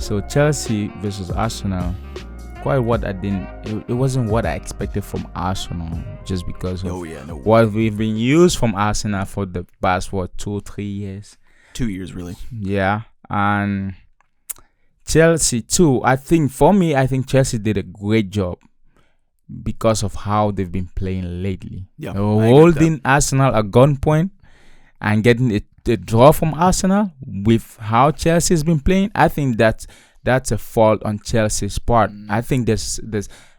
So Chelsea versus Arsenal, quite what I didn't. It wasn't what I expected from Arsenal, just because of what we've been used from Arsenal for the past 2-3 years. 2 years really. Yeah, and Chelsea too. I think Chelsea did a great job because of how they've been playing lately. Yeah, holding Arsenal at gunpoint and getting a draw from Arsenal with how Chelsea's been playing. I think that's a fault on Chelsea's part. I think there's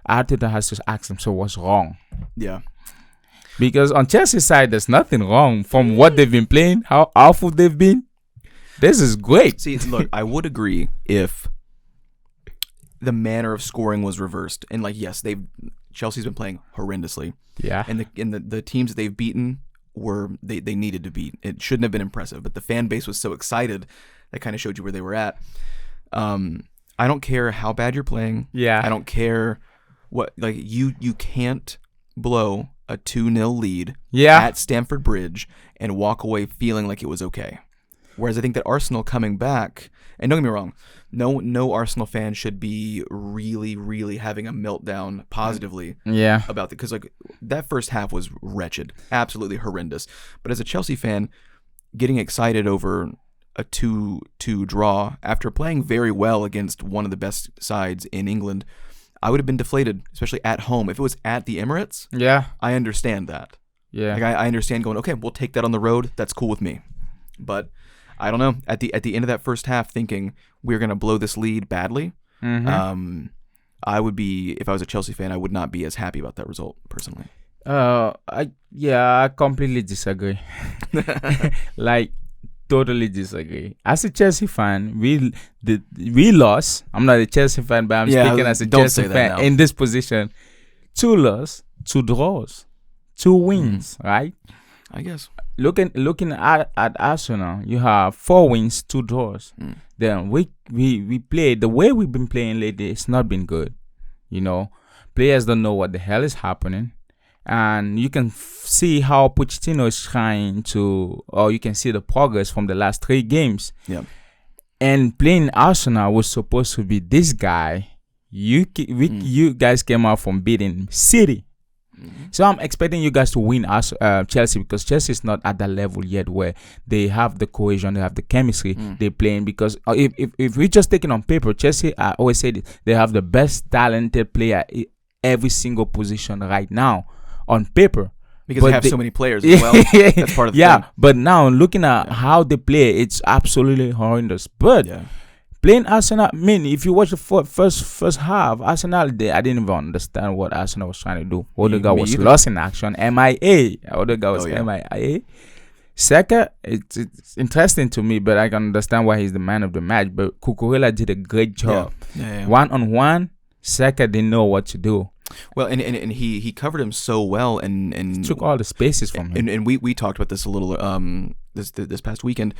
Arteta has to ask himself what's wrong. Yeah. Because on Chelsea's side, there's nothing wrong from what they've been playing, how awful they've been. This is great. See, look, I would agree if the manner of scoring was reversed. And yes, Chelsea's been playing horrendously. Yeah. And the teams that they've beaten they needed to beat. It shouldn't have been impressive, but the fan base was so excited that kind of showed you where they were at. I don't care how bad you're playing. Yeah. I don't care what you can't blow a 2-0 lead at Stamford Bridge and walk away feeling like it was okay. Whereas I think that Arsenal coming back, and don't get me wrong, no Arsenal fan should be really, really having a meltdown positively about it, because that first half was wretched, absolutely horrendous. But as a Chelsea fan, getting excited over a 2-2 draw after playing very well against one of the best sides in England, I would have been deflated, especially at home. If it was at the Emirates, I understand that. Yeah, I understand going, okay, we'll take that on the road. That's cool with me. But I don't know. At the end of that first half, thinking we're gonna blow this lead badly, I would be, if I was a Chelsea fan, I would not be as happy about that result personally. I completely disagree. Totally disagree. As a Chelsea fan, we lost. I'm not a Chelsea fan, but I'm speaking as a Chelsea fan in this position. 2 losses, 2 draws, 2 wins, right? I guess. Looking at Arsenal, you have 4 wins, 2 draws. Then we played the way we've been playing lately. It's not been good. Players don't know what the hell is happening. And you can see how Pochettino is trying to, or you can see the progress from the last 3 games. Yeah. And playing Arsenal was supposed to be this guy. You guys came out from beating City. So I'm expecting you guys to win Chelsea, because Chelsea is not at that level yet where they have the cohesion, they have the chemistry they're playing. Because if we just take it on paper, Chelsea, I always say this, they have the best talented player in every single position right now. On paper, because they have so many players as well. That's part of the thing. But now looking at how they play, it's absolutely horrendous. But playing Arsenal, if you watch the first half, Arsenal, I didn't even understand what Arsenal was trying to do. Odegaard was lost in action. MIA. Odegaard was MIA. Saka, it's interesting to me, but I can understand why he's the man of the match. But Cucurella did a great job. One-on-one, Saka didn't know what to do. Well, and he covered him so well, and he took all the spaces from him. And we talked about this a little this past weekend.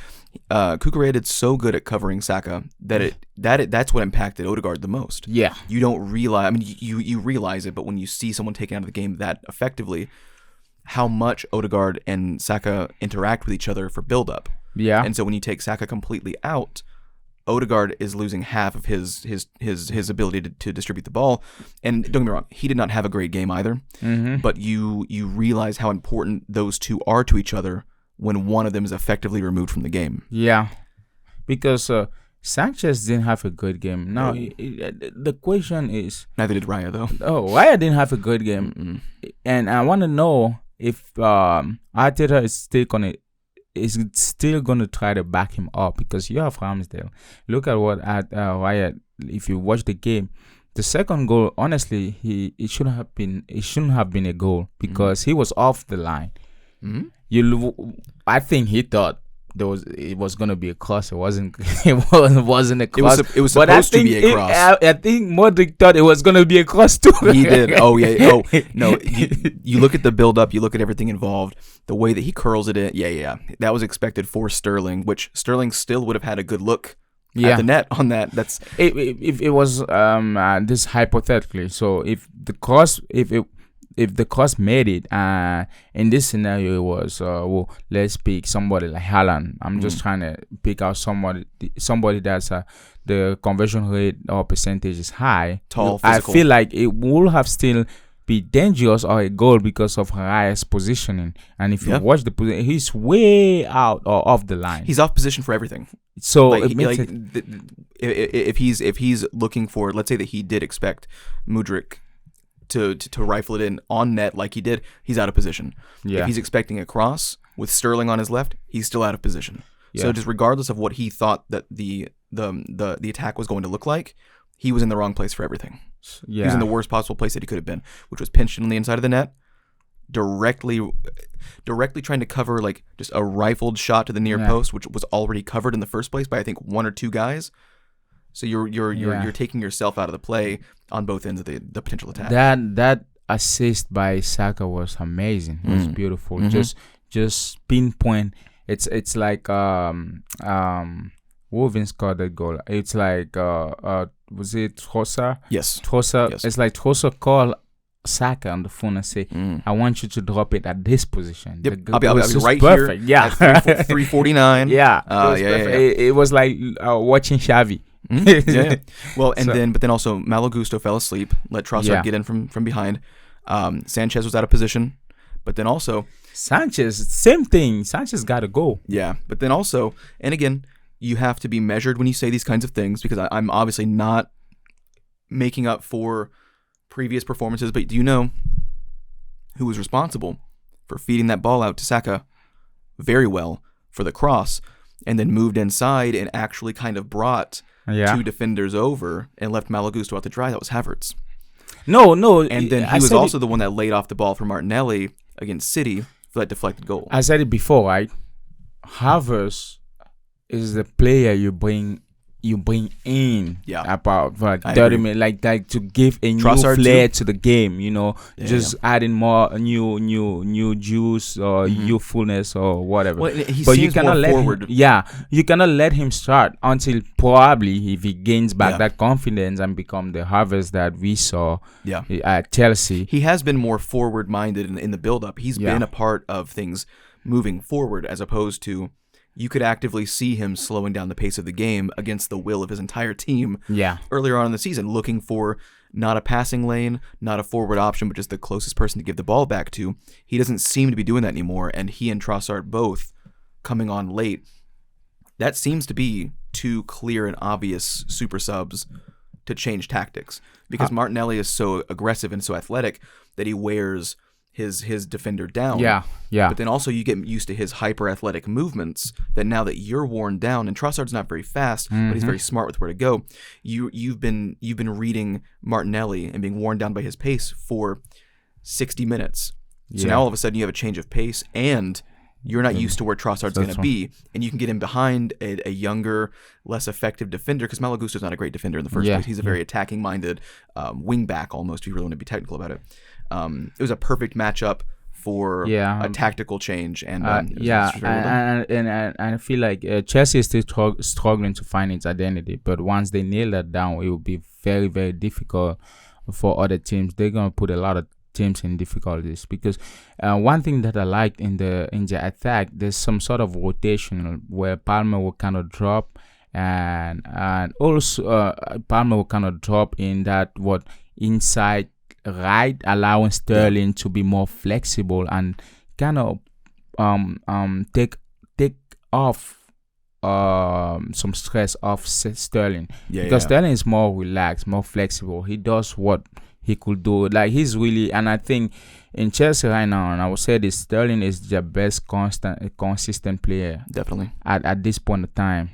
Cucurella did so good at covering Saka that's what impacted Odegaard the most. Yeah, you don't realize. I mean, you realize it, but when you see someone taken out of the game that effectively, how much Odegaard and Saka interact with each other for build-up. Yeah, and so when you take Saka completely out, Odegaard is losing half of his ability to distribute the ball. And don't get me wrong, he did not have a great game either. But you realize how important those two are to each other when one of them is effectively removed from the game. Yeah, because Sanchez didn't have a good game. Now, the question is... Neither did Raya, though. Oh, Raya didn't have a good game. And I want to know if Arteta is still going to try to back him up, because you have Ramsdale. Look at what Raya, if you watch the game, the second goal, honestly, it shouldn't have been a goal, because he was off the line. I think he thought it was going to be a cross. It wasn't. It wasn't a cross. It was supposed to be a cross. I think Modric thought it was going to be a cross too. He did. Oh yeah. Oh no. You look at the build up. You look at everything involved. The way that he curls it in. Yeah. That was expected for Sterling, which Sterling still would have had a good look at the net on that. That's if it was this hypothetically. So if the cross, if the cross made it, in this scenario, it was well, let's pick somebody like Haaland. I'm just trying to pick out somebody that's the conversion rate or percentage is high. Tall, physical. I feel like it will have still be dangerous or a goal because of Raya's positioning. And if you watch the position, he's way out or off the line. He's off position for everything. So like, it makes if he's looking for, let's say that he did expect Mudryk to rifle it in on net like he did, he's out of position. Yeah. If he's expecting a cross with Sterling on his left, he's still out of position. Yeah. So just regardless of what he thought that the attack was going to look like, he was in the wrong place for everything. Yeah. He was in the worst possible place that he could have been, which was pinched on the inside of the net, directly trying to cover like just a rifled shot to the near post, which was already covered in the first place by I think one or two guys. So you're taking yourself out of the play on both ends of the potential attack. That assist by Saka was amazing. It was beautiful. Just pinpoint. It's like Wolven scored that goal. It's like was it Trossard? Yes. Trossard. Yes. It's like Trossard called Saka on the phone and say, "I want you to drop it at this position." Yep. I'll be right perfect. here. Yeah. At 349. Yeah. It was like watching Xavi. Yeah. Well, but then also Malo Gusto fell asleep, let Trossard get in from behind. Sanchez was out of position, but then also Sanchez, same thing. Sanchez got to go. Yeah, but then also, and again, you have to be measured when you say these kinds of things because I'm obviously not making up for previous performances. But do you know who was responsible for feeding that ball out to Saka very well for the cross, and then moved inside and actually kind of brought two defenders over and left Malo Gusto out to dry? That was Havertz. No. And then he was also the one that laid off the ball for Martinelli against City for that deflected goal. I said it before, right? Havertz is the player you bring in about 30 minutes, like to give a new flair to the game, adding more new juice or youthfulness or whatever. Well, but you cannot let forward. You cannot let him start until probably if he gains back that confidence and become the Havertz that we saw at Chelsea. He has been more forward minded in the build up. He's been a part of things moving forward as opposed to you could actively see him slowing down the pace of the game against the will of his entire team earlier on in the season, looking for not a passing lane, not a forward option, but just the closest person to give the ball back to. He doesn't seem to be doing that anymore, and he and Trossard both coming on late. That seems to be two clear and obvious super subs to change tactics because Martinelli is so aggressive and so athletic that he wears his defender down. Yeah. But then also you get used to his hyper athletic movements that now that you're worn down, and Trossard's not very fast, but he's very smart with where to go. You've been reading Martinelli and being worn down by his pace for 60 minutes. So now all of a sudden you have a change of pace and you're not used to where Trossard's going to be, and you can get him behind a younger, less effective defender because Malo Gusto's not a great defender in the first place. He's a very attacking-minded wing back almost, if you really want to be technical about it. It was a perfect matchup for a tactical change, and I feel like Chelsea is still struggling to find its identity. But once they nail that down, it will be very, very difficult for other teams. They're gonna put a lot of teams in difficulties because one thing that I liked in the attack, there's some sort of rotation where Palmer will kind of drop, and also Palmer will kind of drop in that inside. Right, allowing Sterling to be more flexible and kind of take off some stress off Sterling because Sterling is more relaxed, more flexible. He does what he could do. Like he's really, and I think in Chelsea right now, and I would say this, Sterling is the best consistent player definitely at this point of time.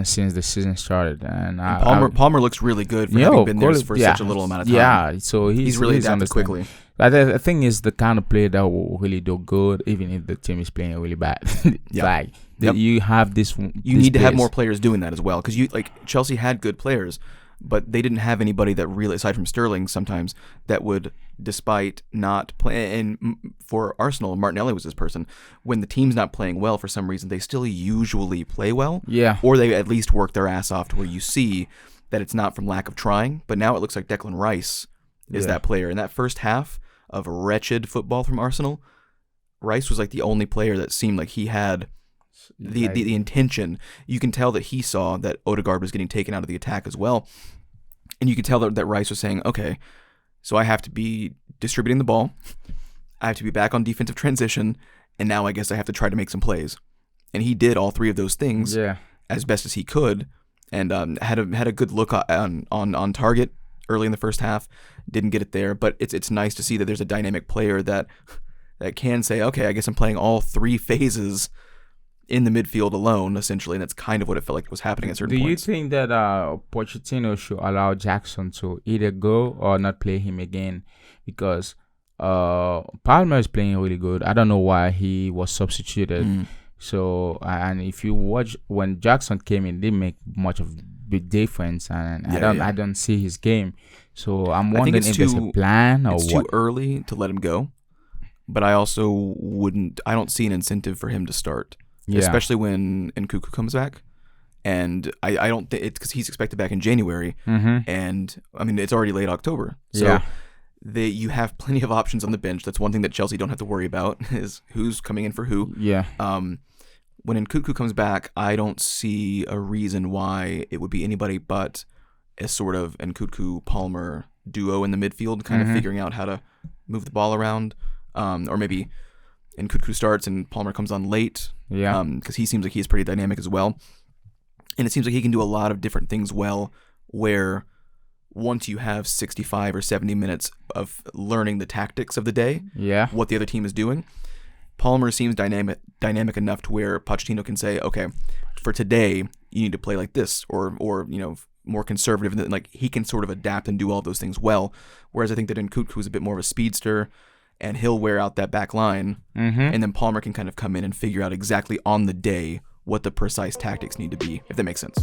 Since the season started, and Palmer looks really good for having been there for such a little amount of time. Yeah, so he's really adapted quickly. I think is the kind of player that will really do good, even if the team is playing really bad. You have this. You need to have more players doing that as well, because Chelsea had good players, but they didn't have anybody that really, aside from Sterling, sometimes that would, despite not playing. And for Arsenal, Martinelli was this person. When the team's not playing well for some reason, they still usually play well. Yeah. Or they at least work their ass off to where you see that it's not from lack of trying. But now it looks like Declan Rice is that player. In that first half, of wretched football from Arsenal, Rice was like the only player that seemed like he had the intention. You can tell that he saw that Odegaard was getting taken out of the attack as well. And you could tell that Rice was saying, okay, so I have to be distributing the ball. I have to be back on defensive transition. And now I guess I have to try to make some plays. And he did all three of those things as best as he could. And had a good look on target early in the first half. Didn't get it there. But it's nice to see that there's a dynamic player that can say, okay, I guess I'm playing all three phases in the midfield alone, essentially, and that's kind of what it felt like was happening at certain points. Do you think that Pochettino should allow Jackson to either go or not play him again? Because Palmer is playing really good. I don't know why he was substituted. So, and if you watch when Jackson came in, didn't make much of big difference, and I don't see his game. So I'm wondering if there's a plan or what. It's too early to let him go. But I also I don't see an incentive for him to start, especially when Nkunku comes back. And I don't think it's because he's expected back in January. And I mean, it's already late October. So you have plenty of options on the bench. That's one thing that Chelsea don't have to worry about is who's coming in for who. When Nkunku comes back, I don't see a reason why it would be anybody but a sort of Nkunku-Palmer duo in the midfield, kind of figuring out how to move the ball around. Or maybe Nkunku starts and Palmer comes on late. Because he seems like he's pretty dynamic as well. And it seems like he can do a lot of different things well, where once you have 65 or 70 minutes of learning the tactics of the day, what the other team is doing, Palmer seems dynamic enough to where Pochettino can say, okay, for today, you need to play like this, or more conservative. And like he can sort of adapt and do all those things well. Whereas I think that Nkunku is a bit more of a speedster, and he'll wear out that back line, and then Palmer can kind of come in and figure out exactly on the day what the precise tactics need to be, if that makes sense.